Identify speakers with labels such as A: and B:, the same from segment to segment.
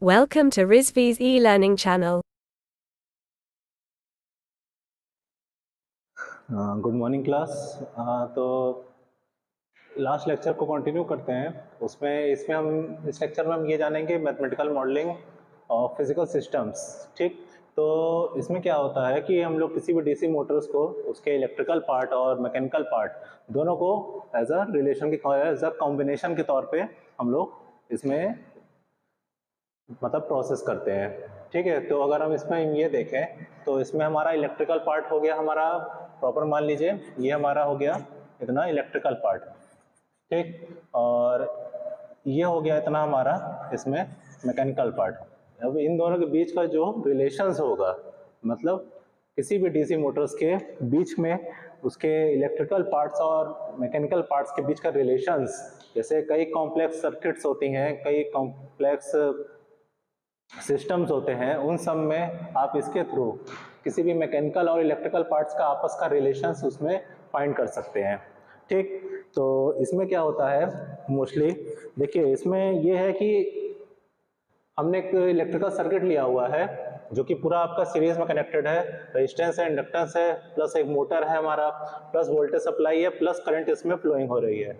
A: Welcome to Rizvi's e-learning channel.
B: Good morning class. तो last lecture को continue करते हैं। इसमें हम इस लेक्चर में हम ये जानेंगे मैथमेटिकल मॉडलिंग और फिजिकल सिस्टम्स। ठीक, तो इसमें क्या होता है कि हम लोग किसी भी डीसी मोटर्स को उसके इलेक्ट्रिकल पार्ट और मैकेनिकल पार्ट दोनों को एज अ रिलेशन के एज अ कॉम्बिनेशन के तौर पे हम लोग इसमें मतलब प्रोसेस करते हैं। ठीक है, तो अगर हम इसमें ये देखें तो इसमें हमारा इलेक्ट्रिकल पार्ट हो गया हमारा प्रॉपर, मान लीजिए ये हमारा हो गया इतना इलेक्ट्रिकल पार्ट। ठीक, और ये हो गया इतना हमारा इसमें मैकेनिकल पार्ट। अब इन दोनों के बीच का जो रिलेशंस होगा, मतलब किसी भी डीसी मोटर्स के बीच में उसके इलेक्ट्रिकल पार्ट्स और मैकेनिकल पार्ट्स के बीच का रिलेशंस, जैसे कई कॉम्प्लेक्स सर्किट्स होती हैं, कई कॉम्प्लेक्स सिस्टम्स होते हैं, उन सब में आप इसके थ्रू किसी भी मैकेनिकल और इलेक्ट्रिकल पार्ट्स का आपस का रिलेशंस उसमें फाइंड कर सकते हैं। ठीक, तो इसमें क्या होता है मोस्टली, देखिए इसमें यह है कि हमने एक इलेक्ट्रिकल सर्किट लिया हुआ है जो कि पूरा आपका सीरीज में कनेक्टेड है, रेजिस्टेंस है, इंडक्टेंस है, प्लस एक मोटर है हमारा, प्लस वोल्टेज सप्लाई है, प्लस करंट इसमें फ्लोइंग हो रही है।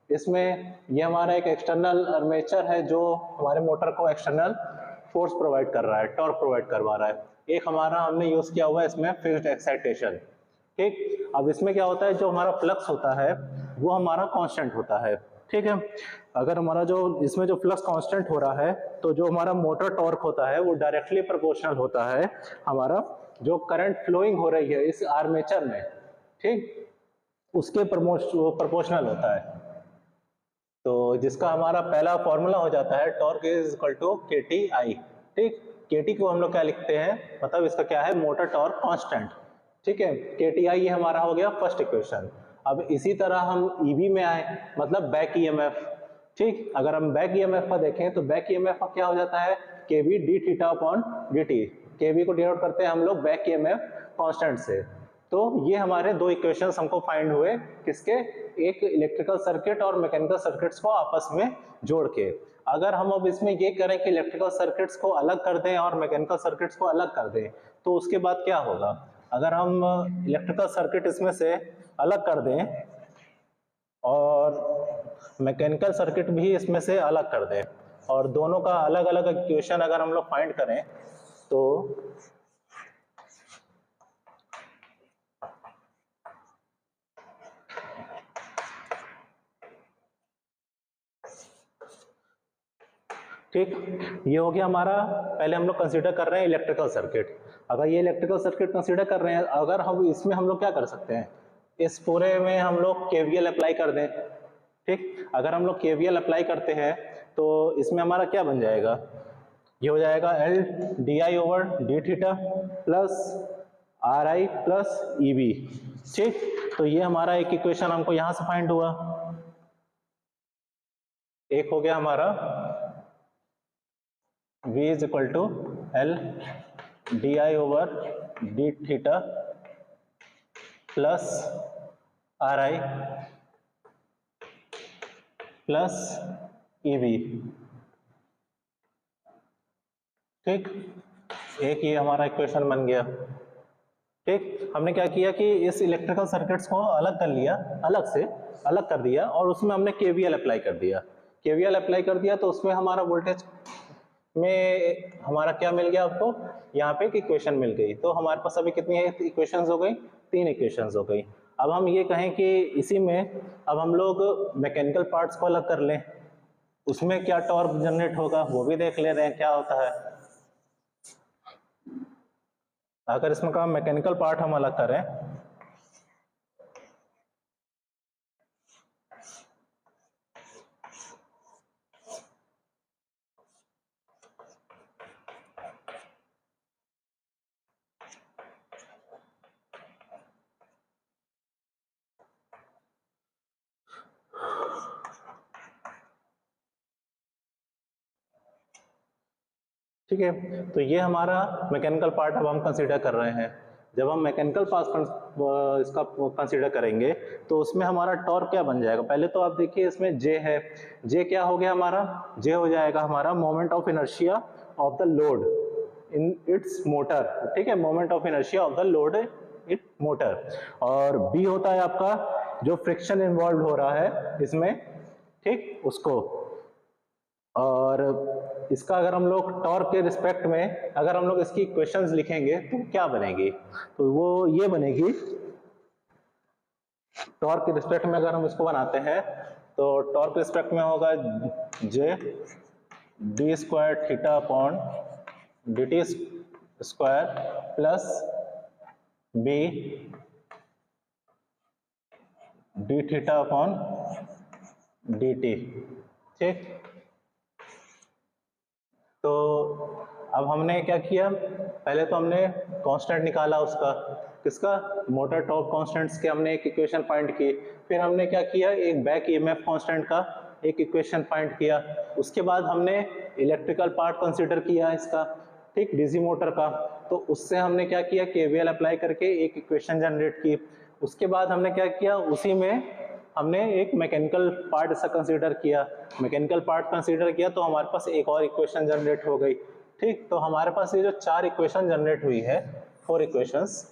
B: इसमें ये हमारा एक एक्सटर्नल आर्मेचर है जो हमारे मोटर को एक्सटर्नल फोर्स प्रोवाइड कर रहा है, टॉर्क प्रोवाइड करवा रहा है। एक हमारा हमने यूज किया हुआ है इसमें फिक्स्ड एक्साइटेशन। ठीक, अब इसमें क्या होता है, जो हमारा फ्लक्स होता है वो हमारा कांस्टेंट होता है। ठीक है, अगर हमारा जो इसमें जो फ्लक्स कांस्टेंट हो रहा है तो जो हमारा मोटर टॉर्क होता है वो डायरेक्टली प्रोपोर्शनल होता है हमारा जो करंट फ्लोइंग हो रही है इस आर्मेचर में, ठीक, उसके प्रोपोर्शनल होता है। तो जिसका हमारा पहला फॉर्मूला हो जाता है टॉर्क इज इक्वल टू के टी आई। ठीक, के टी को हम लोग क्या लिखते हैं, मतलब इसका क्या है, मोटर टॉर्क कांस्टेंट। ठीक है, के टी आई ये हमारा हो गया फर्स्ट इक्वेशन। अब इसी तरह हम ईबी में आए, मतलब बैक ईएमएफ। ठीक, अगर हम बैक ईएमएफ का देखें तो बैक ईएमएफ का क्या हो जाता है, K V D theta upon D T. K V को डिनोट करते हैं हम लोग बैक ईएमएफ कांस्टेंट से। तो ये हमारे दो इक्वेशंस हमको फाइंड हुए, किसके, एक इलेक्ट्रिकल सर्किट और मैकेनिकल सर्किट्स को आपस में जोड़ के। अगर हम अब इसमें ये करें कि इलेक्ट्रिकल सर्किट्स को अलग कर दें और मैकेनिकल सर्किट्स को अलग कर दें, तो उसके बाद क्या होगा, अगर हम इलेक्ट्रिकल सर्किट इसमें से अलग कर दें और मैकेनिकल सर्किट भी इसमें से अलग कर दें और दोनों का अलग अलग इक्वेशन अगर हम लोग फाइंड करें तो ठीक, ये हो गया हमारा। पहले हम लोग कंसीडर कर रहे हैं इलेक्ट्रिकल सर्किट। अगर ये इलेक्ट्रिकल सर्किट कंसीडर कर रहे हैं, अगर हम इसमें हम लोग क्या कर सकते हैं, इस पूरे में हम लोग केवीएल अप्लाई कर दें। ठीक, अगर हम लोग केवीएल अप्लाई करते हैं तो इसमें हमारा क्या बन जाएगा, ये हो जाएगा L D I over D theta plus R I plus E B. ठीक, तो ये हमारा एक इक्वेशन हमको यहां से फाइंड हुआ। एक हो गया हमारा V is equal to L di over d theta plus Ri plus EV। ठीक, एक ये हमारा इक्वेशन बन गया। ठीक, हमने क्या किया कि इस इलेक्ट्रिकल सर्किट्स को अलग कर लिया, अलग कर दिया और उसमें हमने केवीएल अप्लाई कर दिया। केवीएल अप्लाई कर दिया तो उसमें हमारा वोल्टेज में हमारा क्या मिल गया, आपको यहाँ पे एक इक्वेशन मिल गई। तो हमारे पास अभी कितनी इक्वेशंस हो गई, 3 इक्वेशंस हो गई। अब हम ये कहें कि इसी में अब हम लोग मैकेनिकल पार्ट्स को अलग कर लें, उसमें क्या टॉर्क जनरेट होगा वो भी देख ले रहे हैं क्या होता है। अगर इसमें का मैकेनिकल पार्ट हम अलग करें ठीक है, तो ये हमारा मैकेनिकल पार्ट अब हम कंसीडर कर रहे हैं। जब हम मैकेनिकल पार्ट इसका कंसीडर करेंगे तो उसमें हमारा टॉर्क क्या बन जाएगा, पहले तो आप देखिए इसमें जे है, जे क्या हो गया हमारा, जे हो जाएगा हमारा moment of inertia of the load in its motor, ठीक है, moment of inertia of the load it motor. और बी होता है आपका जो फ्रिक्शन इन्वॉल्व हो रहा है इसमें, ठीक, उसको। और इसका अगर हम लोग टॉर्क के रिस्पेक्ट में अगर हम लोग इसकी इक्वेशंस लिखेंगे तो क्या बनेगी, तो वो ये बनेगी, टॉर्क के रिस्पेक्ट में अगर हम इसको बनाते हैं तो टॉर्क के रिस्पेक्ट में होगा J D square theta upon D T square plus B D theta upon D T, ठीक। तो अब हमने क्या किया, पहले तो हमने कांस्टेंट निकाला उसका, किसका, मोटर टॉर्क कांस्टेंट्स के हमने एक इक्वेशन फाइंड की। फिर हमने क्या किया, एक बैक ईएमएफ कांस्टेंट का एक इक्वेशन फाइंड किया। उसके बाद हमने इलेक्ट्रिकल पार्ट कंसीडर किया इसका, ठीक, डीसी मोटर का। तो उससे हमने क्या किया, केवीएल अप्लाई करके एक इक्वेशन जनरेट की। उसके बाद हमने क्या किया, उसी में हमने एक मैकेनिकल पार्ट इसका कंसीडर किया। मैकेनिकल पार्ट कंसीडर किया तो हमारे पास एक और इक्वेशन जनरेट हो गई, ठीक। तो हमारे पास ये जो 4 इक्वेशन जनरेट हुई है, 4 इक्वेशंस,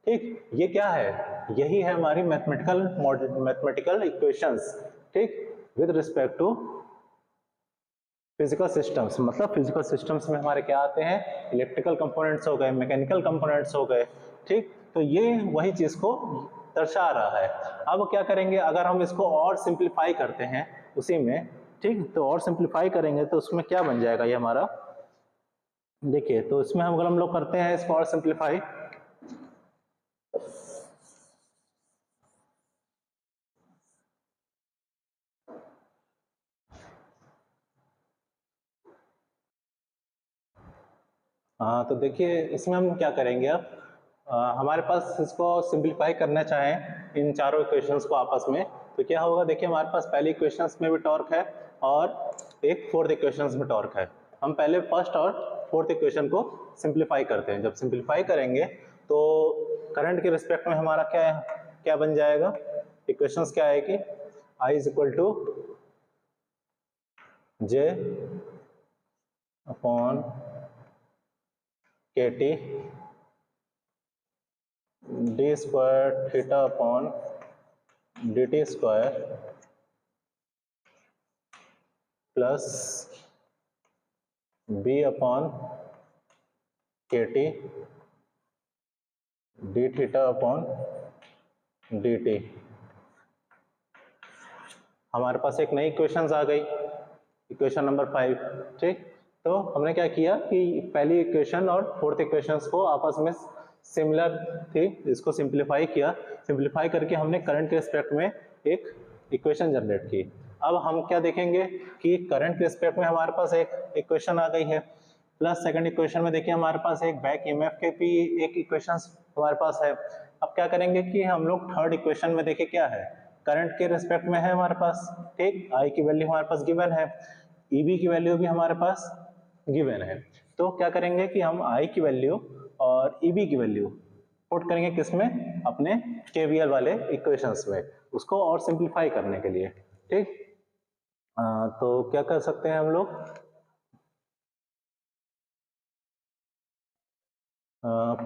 B: ठीक, ये क्या है, यही है हमारी मैथमेटिकल इक्वेशंस, ठीक, with respect to physical systems. मतलब फिजिकल सिस्टम्स में हमारे क्या आते हैं, इलेक्ट्रिकल कंपोनेंट्स हो गए, मैकेनिकल कंपोनेंट्स हो गए, ठीक। तो ये वही चीज को दर्शा रहा है। अब क्या करेंगे, अगर हम इसको और सिंप्लीफाई करते हैं उसी में, ठीक, तो और सिंप्लीफाई करेंगे तो उसमें क्या बन जाएगा ये हमारा, देखिए। तो इसमें हम अगर हम लोग करते हैं इसको और सिंप्लीफाई, हाँ, तो देखिए इसमें हम क्या करेंगे अब, हमारे पास इसको सिंप्लीफाई करना चाहें इन चारों इक्वेशंस को आपस में, तो क्या होगा, देखिए हमारे पास पहली इक्वेशंस में भी टॉर्क है और एक फोर्थ इक्वेशंस में टॉर्क है। हम पहले फर्स्ट और फोर्थ इक्वेशन को सिंप्लीफाई करते हैं। जब सिंप्लीफाई करेंगे तो करंट के रिस्पेक्ट में हमारा क्या बन जाएगा, इक्वेशंस क्या आएगी, I is equal to J upon K T D square theta upon D T square plus B upon K T D theta upon D T. हमारे पास एक नई इक्वेशंस आ गई, इक्वेशन नंबर 5, ठीक। तो हमने क्या किया कि पहली इक्वेशन और फोर्थ इक्वेशंस को आपस में सिमिलर थी, इसको सिंप्लीफाई किया। सिंप्लीफाई करके हमने करंट के रिस्पेक्ट में एक इक्वेशन जनरेट की। अब हम क्या देखेंगे कि करंट के रिस्पेक्ट में हमारे पास एक इक्वेशन आ गई है, प्लस सेकंड इक्वेशन में देखिए हमारे पास एक बैक ईएमएफ के भी एक इक्वेशन हमारे पास है। अब क्या करेंगे कि हम लोग थर्ड इक्वेशन में देखिए क्या है, करंट के रिस्पेक्ट में है हमारे पास, ठीक, आई की वैल्यू हमारे पास गिवन है, ईबी की वैल्यू भी हमारे पास गिवन है। तो क्या करेंगे कि हम आई की वैल्यू और ईबी की वैल्यू पुट करेंगे किसमें, अपने केवीएल वाले इक्वेशंस में, उसको और सिंप्लीफाई करने के लिए, ठीक। तो क्या कर सकते हैं हम लोग,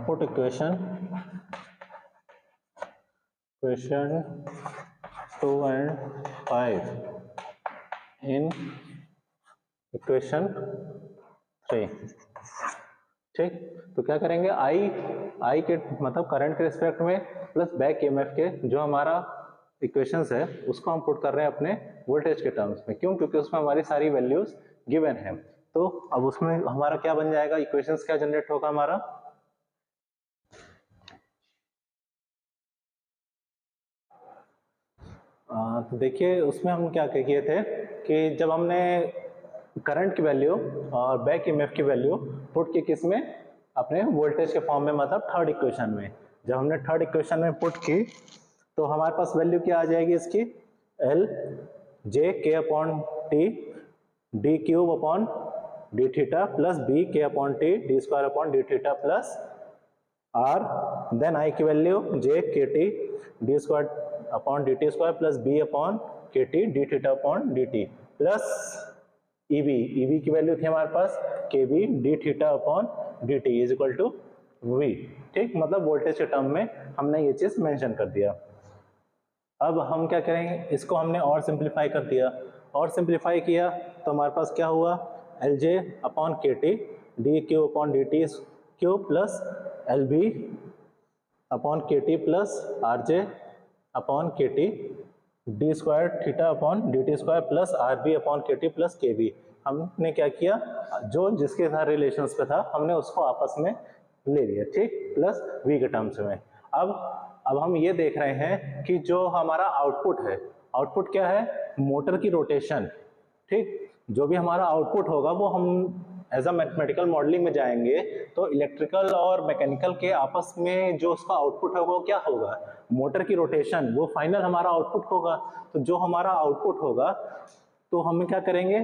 B: put equation 2 and 5 in equation 3, ठीक। तो क्या करेंगे, आई के मतलब करंट के रिस्पेक्ट में प्लस बैक ईएमएफ के जो हमारा इक्वेशंस है उसको हम पुट कर रहे हैं अपने वोल्टेज के टर्म्स में। क्यों, क्योंकि उसमें हमारी सारी वैल्यूज गिवन है। तो अब उसमें हमारा क्या बन जाएगा, इक्वेशंस क्या जनरेट होगा हमारा, तो देखिए उसमें हम क्या किए थे कि जब हमने करंट की वैल्यू और बैक ईएमएफ की वैल्यू पुट की किस में, अपने वोल्टेज के फॉर्म में, मतलब थर्ड इक्वेशन में। जब हमने थर्ड इक्वेशन में पुट की तो हमारे पास वैल्यू क्या आ जाएगी इसकी, L J K upon T D cube upon D theta plus B K upon T D square upon D theta plus R, then I की value J K T D square upon D T square plus B upon K T D theta upon D T plus E V की value थी हमारे पास K B D theta upon D T is equal to V. ठीक, मतलब voltage के term में हमने ये चीज मेंशन कर दिया। अब हम क्या करेंगे, इसको हमने और सिंप्लीफाई कर दिया, और सिंप्लीफाई किया तो हमारे पास क्या हुआ, L J upon K T D Q upon D T Q plus L B upon K T plus R J upon K T D square theta upon D T square plus R B upon K T plus K B. हमने क्या किया, जो जिसके साथ relations पे था हमने उसको आपस में ले लिया, ठीक, प्लस वी के टर्म्स में। अब हम ये देख रहे हैं कि जो हमारा आउटपुट है, आउटपुट क्या है, मोटर की रोटेशन। ठीक, जो भी हमारा आउटपुट होगा वो हम एज अ मैथमेटिकल मॉडलिंग में जाएंगे तो इलेक्ट्रिकल और मैकेनिकल के आपस में जो उसका आउटपुट है वो क्या होगा, मोटर की रोटेशन, वो फाइनल हमारा आउटपुट होगा। तो जो हमारा आउटपुट होगा तो हम क्या करेंगे,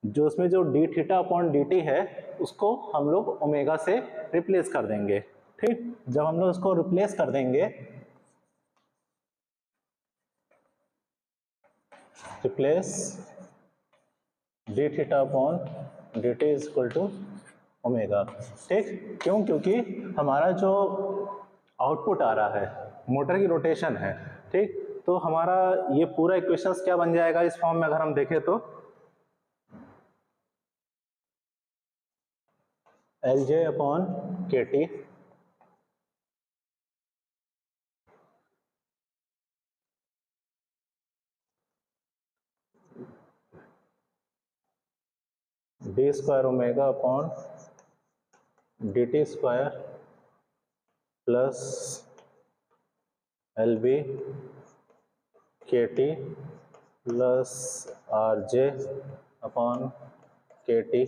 B: जो उसमें जो D theta upon D T है उसको हम लोग ओमेगा से रिप्लेस कर देंगे। ठीक, जब हम लोग उसको रिप्लेस कर देंगे, replace D theta upon D T is equal to omega. ठीक, क्यों, क्योंकि हमारा जो आउटपुट आ रहा है मोटर की रोटेशन है। ठीक, तो हमारा ये पूरा इक्वेशंस क्या बन जाएगा इस फॉर्म में, अगर हम देखें तो L J upon K T D square omega upon D T square plus L B K T plus R J upon K T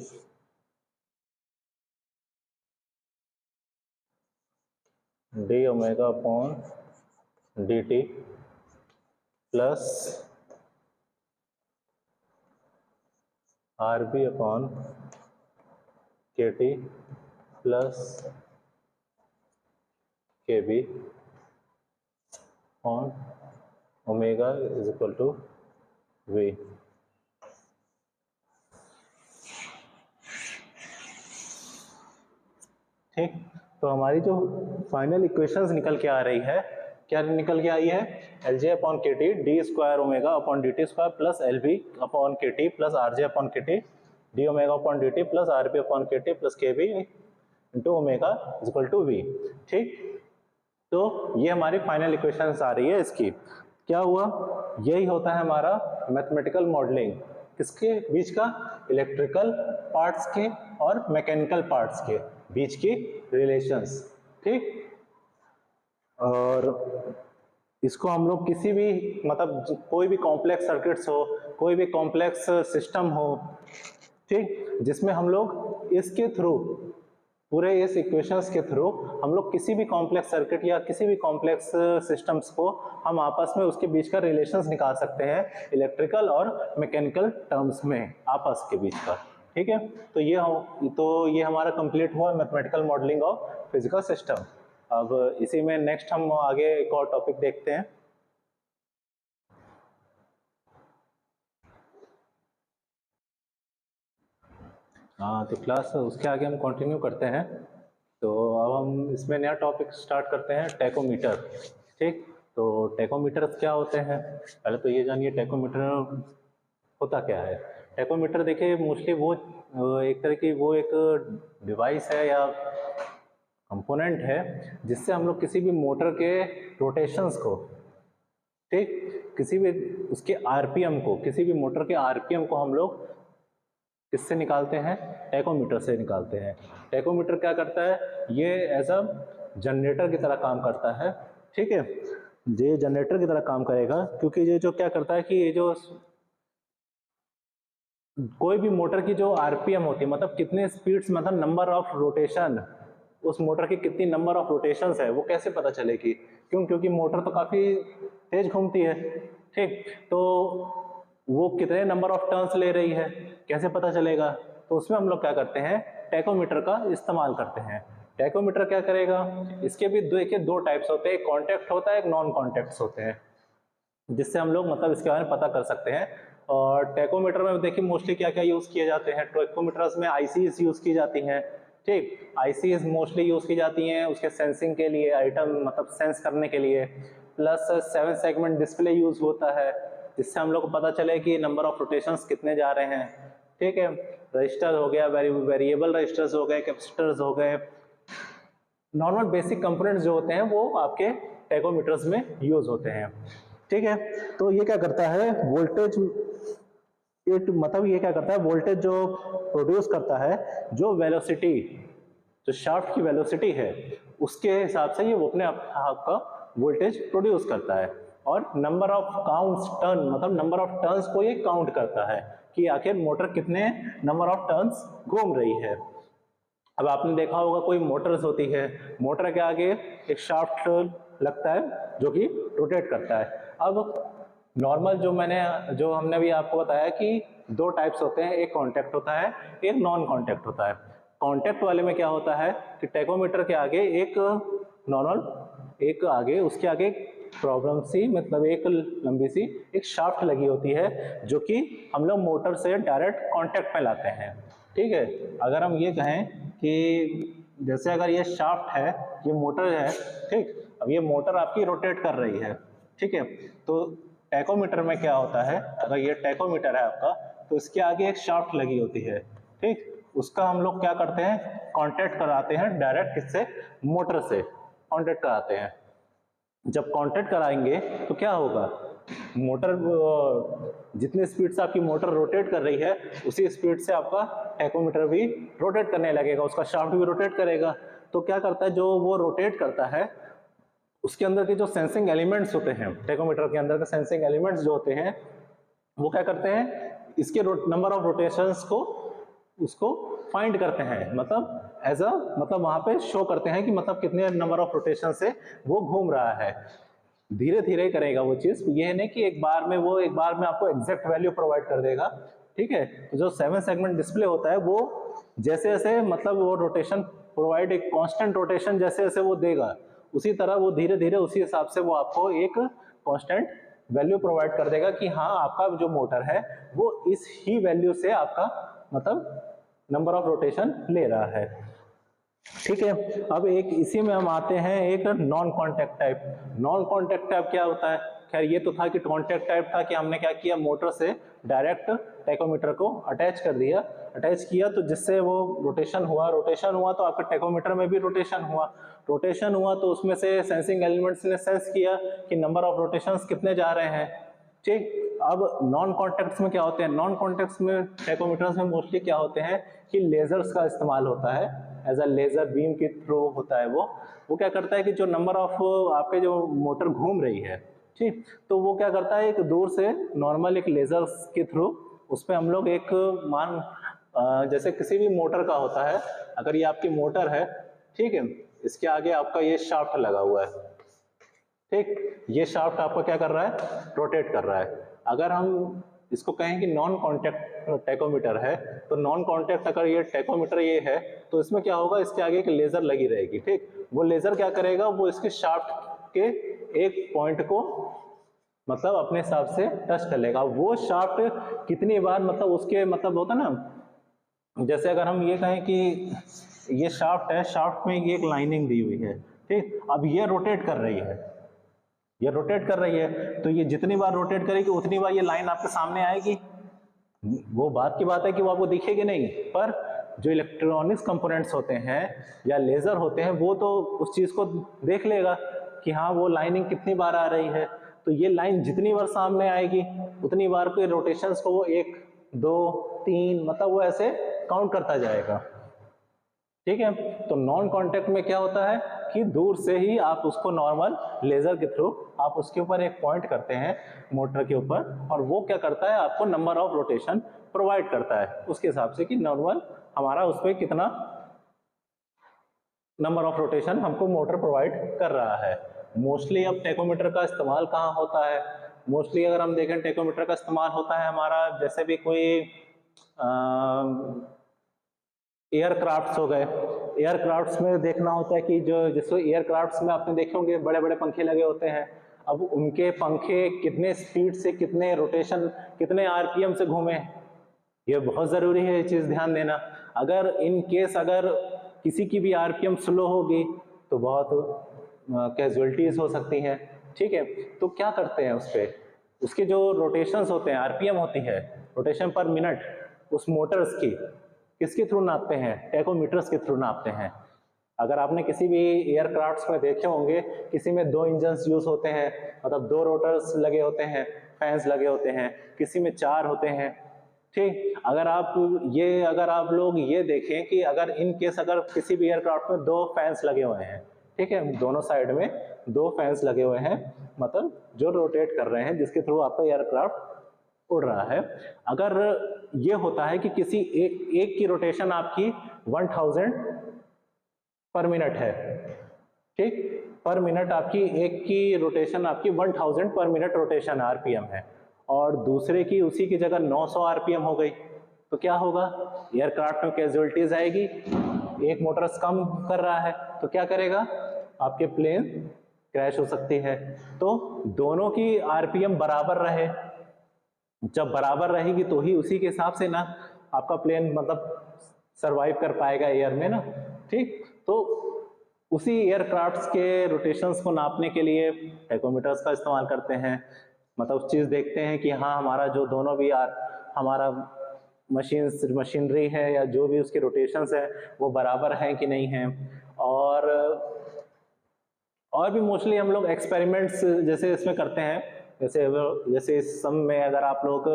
B: D omega upon D T plus R B upon K T plus K B on omega is equal to V. ठीक, तो हमारी जो final equations निकल के आ रही है, क्या निकल के आई है, L J upon K T D square omega upon D T square plus L B upon K T plus R J upon K T D omega upon D T plus R B upon K T plus K B into omega is equal to V. ठीक, तो ये हमारी final equations आ रही है इसकी। क्या हुआ, यही होता है हमारा मैथमेटिकल मॉडलिंग, किसके बीच का, इलेक्ट्रिकल पार्ट्स के और मैकेनिकल पार्ट्स के बीच की रिलेशंस। ठीक, और इसको हम लोग किसी भी, मतलब कोई भी कॉम्प्लेक्स सर्किट्स हो, कोई भी कॉम्प्लेक्स सिस्टम हो, ठीक, जिसमें हम लोग इसके थ्रू, पूरे इस इक्वेशंस के थ्रू हम लोग किसी भी कॉम्प्लेक्स सर्किट या किसी भी कॉम्प्लेक्स सिस्टम्स को हम आपस में उसके बीच का रिलेशंस निकाल सकते हैं इलेक्ट्रिकल और मैकेनिकल टर्म्स में, आपस के बीच का। ठीक है, तो ये हमारा कंप्लीट हुआ mathematical modelling of physical system. अब इसी में नेक्स्ट हम आगे एक और टॉपिक देखते हैं। हाँ, तो क्लास उसके आगे हम कंटिन्यू करते हैं। तो अब हम इसमें नया टॉपिक स्टार्ट करते हैं, टैकोमीटर। ठीक, तो टैकोमीटर क्या होते हैं, पहले तो ये जानिए टैकोमीटर होता क्या है। टैकोमीटर देखिए मोस्टली वो एक तरह की वो एक डिवाइस है या कंपोनेंट है जिससे हम लोग किसी भी मोटर के रोटेशंस को, ठीक, किसी भी उसके आरपीएम को, किसी भी मोटर के आरपीएम को हम लोग किससे निकालते हैं, टैकोमीटर से निकालते हैं। टैकोमीटर क्या करता है, ये एज अ जनरेटर की तरह काम करता है। ठीक है, ये जनरेटर की तरह काम करेगा, क्योंकि ये जो क्या करता है कि ये जो कोई भी मोटर की जो आरपीएम होती है, मतलब कितने स्पीड्स, मतलब नंबर ऑफ रोटेशन, उस मोटर की कितनी नंबर ऑफ रोटेशंस है वो कैसे पता चलेगी, क्यों, क्योंकि मोटर तो काफी तेज घूमती है। ठीक, तो वो कितने नंबर ऑफ टर्न्स ले रही है कैसे पता चलेगा, तो उसमें हम लोग क्या करते हैं, टैकोमीटर का इस्तेमाल करते हैं। टैकोमीटर क्या करेगा, इसके भी दो टाइप्स होते हैं, एक कॉन्टैक्ट होता है, एक नॉन कॉन्टैक्ट होते हैं, जिससे हम लोग मतलब इसके बारे में पता कर सकते हैं और टेकोमीटर में देखिए मोस्टली क्या क्या यूज किए जाते हैं। टेकोमीटर्स में आईसीज यूज की जाती हैं, ठीक, आईसीज मोस्टली यूज की जाती हैं उसके सेंसिंग के लिए, आइटम मतलब सेंस करने के लिए। प्लस 7 सेगमेंट डिस्प्ले यूज होता है जिससे हम लोग को पता चले कि नंबर ऑफ रोटेशंस कितने जा रहे हैं, ठीक है। रजिस्टर हो गया, वेरिएबल रजिस्टर्स हो गए, कैपेसिटर्स हो गए, नॉर्मल बेसिक कंपोनेंट्स जो होते हैं वो आपके टेकोमीटर्स में यूज होते हैं, ठीक है। तो ये क्या करता है, वोल्टेज मतलब ये क्या करता है, वोल्टेज जो प्रोड्यूस करता है, जो वेलोसिटी, जो शाफ्ट की वेलोसिटी है उसके हिसाब से ये वो अपने आपका वोल्टेज प्रोड्यूस करता है। और नंबर ऑफ काउंट्स, टर्न मतलब नंबर ऑफ टर्न्स को ये काउंट करता है कि आखिर मोटर कितने नंबर ऑफ टर्न्स घूम रही है। अब आपने देखा होगा कोई मोटर्स होती है, मोटर के आगे एक शाफ्ट लगता है जो कि रोटेट करता है। अब नॉर्मल जो हमने अभी आपको बताया कि 2 टाइप्स होते हैं, एक कॉन्टैक्ट होता है, एक नॉन कॉन्टैक्ट होता है। कॉन्टैक्ट वाले में क्या होता है कि टेकोमीटर के आगे एक नॉर्मल, एक आगे उसके आगे प्रॉब्लम सी मतलब एक लंबी सी एक शाफ्ट लगी होती है जो कि हम लोग मोटर से डायरेक्ट कॉन्टैक्ट में लाते हैं, ठीक है। अगर हम ये कहें कि जैसे अगर ये शाफ्ट है, ये मोटर है, ठीक, अब ये मोटर आपकी रोटेट कर रही है, ठीक है। तो टेकोमीटर में क्या होता है, अगर ये टेकोमीटर है आपका तो इसके आगे एक शाफ्ट लगी होती है, ठीक, उसका हम लोग क्या करते हैं, कांटेक्ट कराते हैं डायरेक्ट किससे, मोटर से कांटेक्ट कराते हैं। जब कांटेक्ट कराएंगे तो क्या होगा, मोटर जितनी स्पीड से आपकी मोटर रोटेट कर रही है उसी स्पीड से आपका टेकोमीटर भी रोटेट करने लगेगा, उसका शाफ्ट भी रोटेट करेगा। तो क्या करता है, जो वो रोटेट करता है उसके अंदर के जो सेंसिंग एलिमेंट्स होते हैं, टेकोमीटर के अंदर के सेंसिंग एलिमेंट्स जो होते हैं वो क्या करते हैं, इसके नंबर ऑफ रोटेशंस को उसको फाइंड करते हैं, मतलब एज अ मतलब वहां पे शो करते हैं कि मतलब कितने नंबर ऑफ रोटेशन से वो घूम रहा है। धीरे धीरे करेगा वो चीज, ये नहीं कि एक बार में आपको एग्जैक्ट वैल्यू प्रोवाइड कर देगा, ठीक है। तो जो 7 सेगमेंट डिस्प्ले होता है वो जैसे जैसे मतलब वो रोटेशन प्रोवाइड, एक कांस्टेंट रोटेशन जैसे जैसे वो देगा उसी तरह वो धीरे धीरे उसी हिसाब से वो आपको एक कांस्टेंट वैल्यू प्रोवाइड कर देगा कि हाँ आपका जो मोटर है वो इस ही वैल्यू से आपका मतलब नंबर ऑफ रोटेशन ले रहा है, ठीक है। अब एक इसी में हम आते हैं एक non contact type. Non contact type क्या होता है, खैर ये तो था कि कांटेक्ट टाइप था कि हमने क्या किया, मोटर से डायरेक्ट टेकोमीटर को अटैच कर दिया, अटैच किया तो जिससे वो रोटेशन हुआ तो आपका टेकोमीटर में भी रोटेशन हुआ तो उसमें से सेंसिंग एलिमेंट्स ने सेंस किया कि नंबर ऑफ रोटेशंस कितने जा रहे हैं, ठीक। अब नॉन कॉन्टेक्ट्स में क्या होते हैं, नॉन कॉन्टेक्ट्स में टेकोमीटर्स में मोस्टली क्या होते हैं कि लेजर्स का इस्तेमाल होता है, एज अ लेजर बीम के थ्रू होता है। वो क्या करता है कि जो नंबर ऑफ आपके जो मोटर घूम रही है, ठीक, तो वो क्या करता है एक दूर से नॉर्मल एक लेजर के थ्रू उस पर हम लोग एक मान जैसे किसी भी मोटर का होता है, अगर ये आपकी मोटर है, ठीक है, इसके आगे आपका ये शाफ्ट लगा हुआ है, ठीक, ये शाफ्ट आपका क्या कर रहा है, रोटेट कर रहा है। अगर हम इसको कहें कि नॉन कांटेक्ट टेकोमीटर है तो नॉन कांटेक्ट अगर ये टेकोमीटर ये है तो इसमें क्या होगा, इसके आगे एक लेजर लगी रहेगी, ठीक, वो लेजर क्या करेगा, वो इसके शाफ्ट के एक पॉइंट को मतलब अपने हिसाब से टच कर लेगा। वो शाफ्ट कितनी बार मतलब उसके मतलब होता ना, जैसे अगर हम ये कहें कि ये शाफ्ट है, शाफ्ट में ये एक लाइनिंग दी हुई है, ठीक, अब ये रोटेट कर रही है, ये रोटेट कर रही है तो ये जितनी बार रोटेट करेगी उतनी बार ये लाइन आपके सामने आएगी। वो बात की बात है कि वो आपको दिखेगी नहीं, पर जो इलेक्ट्रॉनिक्स कंपोनेंट्स होते हैं या लेजर होते हैं वो तो उस चीज को देख लेगा कि हाँ वो लाइनिंग कितनी बार आ रही है, तो ये लाइन जितनी बार सामने आएगी उतनी बार के रोटेशंस को वो 1 2 3 मतलब वो ऐसे काउंट करता जाएगा, ठीक है। तो नॉन कांटेक्ट में क्या होता है कि दूर से ही आप उसको नॉर्मल लेजर के थ्रू आप उसके ऊपर एक पॉइंट करते हैं मोटर के ऊपर, और वो क्या करता है आपको नंबर ऑफ रोटेशन प्रोवाइड करता है उसके हिसाब से कि नॉर्मल हमारा उस पर कितना नंबर ऑफ रोटेशन हमको मोटर प्रोवाइड कर रहा है। मोस्टली अब टेकोमीटर का इस्तेमाल कहाँ होता है, मोस्टली अगर हम देखें टेकोमीटर का इस्तेमाल होता है हमारा जैसे भी कोई एयरक्राफ्ट्स हो गए, एयरक्राफ्ट्स में देखना होता है कि जो जिसको एयरक्राफ्ट्स में आपने देखे होंगे बड़े बड़े पंखे लगे होते हैं। अब उनके पंखे कितने स्पीड से, कितने रोटेशन, कितने आरपीएम से घूमे, ये बहुत ज़रूरी है, ये चीज़ ध्यान देना। अगर इन केस अगर किसी की भी आरपीएम स्लो होगी तो बहुत कैजुअलिटीज़ हो सकती हैं। ठीक है, तो क्या करते हैं उस पर, उसके जो रोटेशंस होते हैं, आरपीएम होती है, रोटेशन पर मिनट, उस मोटर्स की किसके थ्रू नापते हैं, टैकोमीटर्स के थ्रू नापते हैं। अगर आपने किसी भी एयरक्राफ्ट्स में देखे होंगे, किसी में 2 इंजन्स यूज होते हैं, मतलब 2 रोटर्स लगे होते हैं, फैंस लगे होते हैं, किसी में 4 होते हैं। ठीक, अगर आप लोग ये देखें कि अगर इन केस अगर किसी भी एयरक्राफ्ट में 2 फैंस लगे हुए हैं, ठीक है, दोनों साइड में 2 फैंस लगे हुए हैं, मतलब जो रोटेट कर रहे हैं, जिसके थ्रू आपका एयरक्राफ्ट उड़ रहा है। अगर ये होता है कि किसी एक की रोटेशन आपकी 1000 पर मिनट है, ठीक, पर मिनट आपकी एक की रोटेशन आपकी 1000 पर मिनट रोटेशन आरपीएम है, और दूसरे की उसी की जगह 900 आरपीएम हो गई, तो क्या होगा, एयरक्राफ्ट में कैजुअलिटीज आएगी, एक मोटर्स कम कर रहा है तो क्या करेगा, आपके प्लेन क्रैश हो सकती है। तो दोनों की आरपीएम बराबर रहे, जब बराबर रहेगी तो ही उसी के हिसाब से ना आपका प्लेन मतलब सरवाइव कर पाएगा एयर में ना। ठीक, तो उसी एयरक्राफ्ट्स के रोटेशंस को नापने के लिए टैकोमीटर्स का इस्तेमाल करते हैं, मतलब उस चीज़ देखते हैं कि हाँ हमारा जो दोनों भी हमारा मशीनरी है या जो भी उसके रोटेशंस है वो बराबर हैं कि नहीं हैं। और भी मोस्टली हम लोग एक्सपेरिमेंट्स जैसे इसमें करते हैं, जैसे इस सम में अगर आप लोग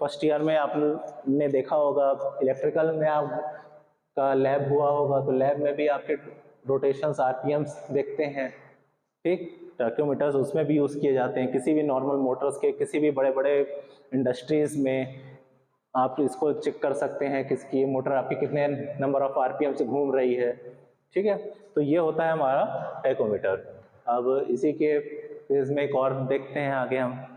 B: फर्स्ट ईयर में आपने देखा होगा, इलेक्ट्रिकल में आपका लैब हुआ होगा, तो लैब में भी आपके रोटेशंस आरपीएम्स देखते हैं। ठीक, टैकोमीटर्स उसमें भी यूज़ किए जाते हैं, किसी भी नॉर्मल मोटर्स के, किसी भी बड़े बड़े इंडस्ट्रीज में आप इसको चेक कर सकते हैं किसकी मोटर आपकी कितने नंबर ऑफ आरपीएम से घूम रही है। ठीक है, तो ये होता है हमारा टैकोमीटर। अब इसी के फेज में एक और देखते हैं आगे हम।